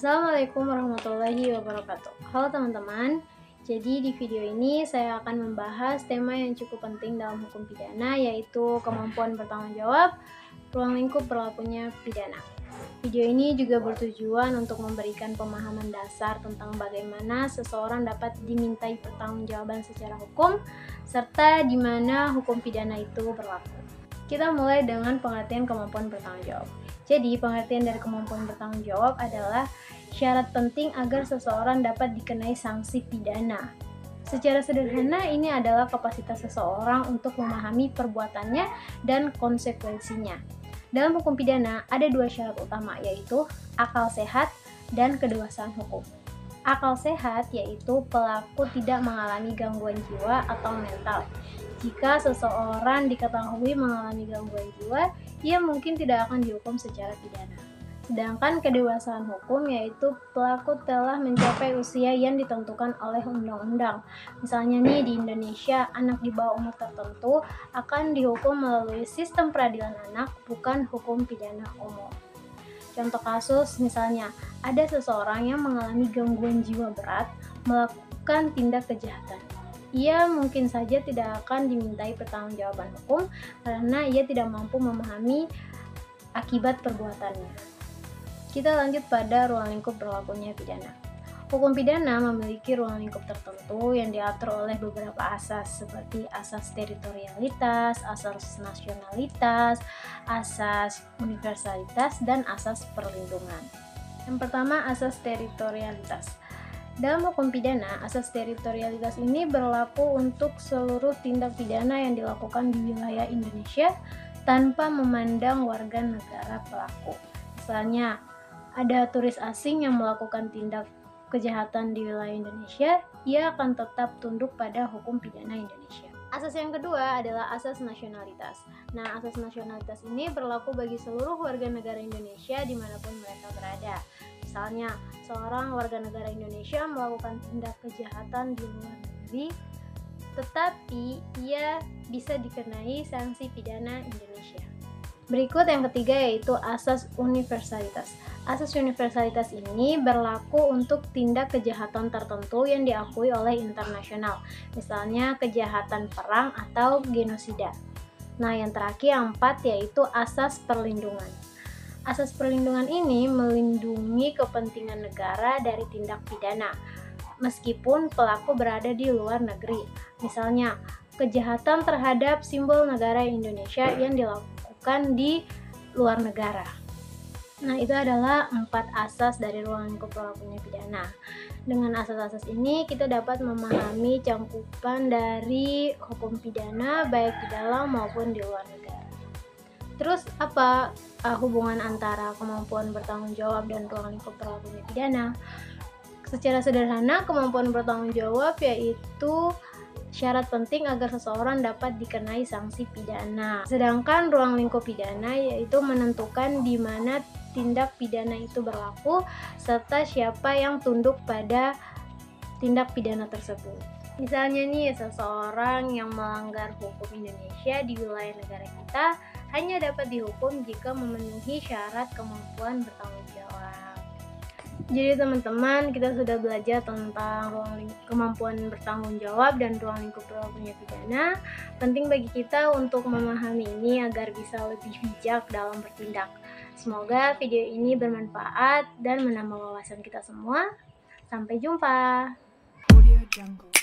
Assalamualaikum warahmatullahi wabarakatuh. Halo teman-teman, jadi di video ini saya akan membahas tema yang cukup penting dalam hukum pidana, yaitu kemampuan bertanggung jawab, ruang lingkup berlakunya pidana. Video ini juga bertujuan untuk memberikan pemahaman dasar tentang bagaimana seseorang dapat dimintai pertanggungjawaban secara hukum, serta di mana hukum pidana itu berlaku. Kita mulai dengan pengertian kemampuan bertanggung jawab. Jadi, pengertian dari kemampuan bertanggung jawab adalah syarat penting agar seseorang dapat dikenai sanksi pidana. Secara sederhana, ini adalah kapasitas seseorang untuk memahami perbuatannya dan konsekuensinya. Dalam hukum pidana, ada dua syarat utama, yaitu akal sehat dan kedewasaan hukum. Akal sehat yaitu pelaku tidak mengalami gangguan jiwa atau mental. Jika seseorang diketahui mengalami gangguan jiwa, ia mungkin tidak akan dihukum secara pidana. Sedangkan kedewasaan hukum yaitu pelaku telah mencapai usia yang ditentukan oleh undang-undang. Misalnya nih di Indonesia, anak di bawah umur tertentu akan dihukum melalui sistem peradilan anak, bukan hukum pidana umum. Contoh kasus misalnya, ada seseorang yang mengalami gangguan jiwa berat melakukan tindak kejahatan. Ia mungkin saja tidak akan dimintai pertanggungjawaban hukum karena ia tidak mampu memahami akibat perbuatannya. Kita lanjut pada ruang lingkup berlakunya pidana. Hukum pidana memiliki ruang lingkup tertentu yang diatur oleh beberapa asas seperti asas teritorialitas, asas nasionalitas, asas universalitas, dan asas perlindungan. Yang pertama, asas teritorialitas. Dalam hukum pidana, asas teritorialitas ini berlaku untuk seluruh tindak pidana yang dilakukan di wilayah Indonesia tanpa memandang warga negara pelaku. Misalnya, ada turis asing yang melakukan tindak kejahatan di wilayah Indonesia, ia akan tetap tunduk pada hukum pidana Indonesia. Asas yang kedua adalah asas nasionalitas. Nah, asas nasionalitas ini berlaku bagi seluruh warga negara Indonesia dimanapun mereka berada. Misalnya, seorang warga negara Indonesia melakukan tindak kejahatan di luar negeri, tetapi ia bisa dikenai sanksi pidana Indonesia. Berikut yang ketiga yaitu asas universalitas. Asas universalitas ini berlaku untuk tindak kejahatan tertentu yang diakui oleh internasional, misalnya kejahatan perang atau genosida. Nah, yang terakhir yang keempat yaitu asas perlindungan. Asas perlindungan ini melindungi kepentingan negara dari tindak pidana, meskipun pelaku berada di luar negeri. Misalnya, kejahatan terhadap simbol negara Indonesia yang dilakukan di luar negara. Nah, itu adalah 4 asas dari ruang lingkup berlakunya pidana. Dengan asas-asas ini, kita dapat memahami cakupan dari hukum pidana baik di dalam maupun di luar negara. Terus apa hubungan antara kemampuan bertanggung jawab dan ruang lingkup berlakunya pidana? Secara sederhana, kemampuan bertanggung jawab yaitu syarat penting agar seseorang dapat dikenai sanksi pidana. Sedangkan ruang lingkup pidana yaitu menentukan di mana tindak pidana itu berlaku serta siapa yang tunduk pada tindak pidana tersebut. Misalnya nih, seseorang yang melanggar hukum Indonesia di wilayah negara kita hanya dapat dihukum jika memenuhi syarat kemampuan bertanggung jawab. Jadi teman-teman, kita sudah belajar tentang kemampuan bertanggung jawab dan ruang lingkup berlakunya pidana. Penting bagi kita untuk memahami ini agar bisa lebih bijak dalam bertindak. Semoga video ini bermanfaat dan menambah wawasan kita semua. Sampai jumpa. Audio Jungle.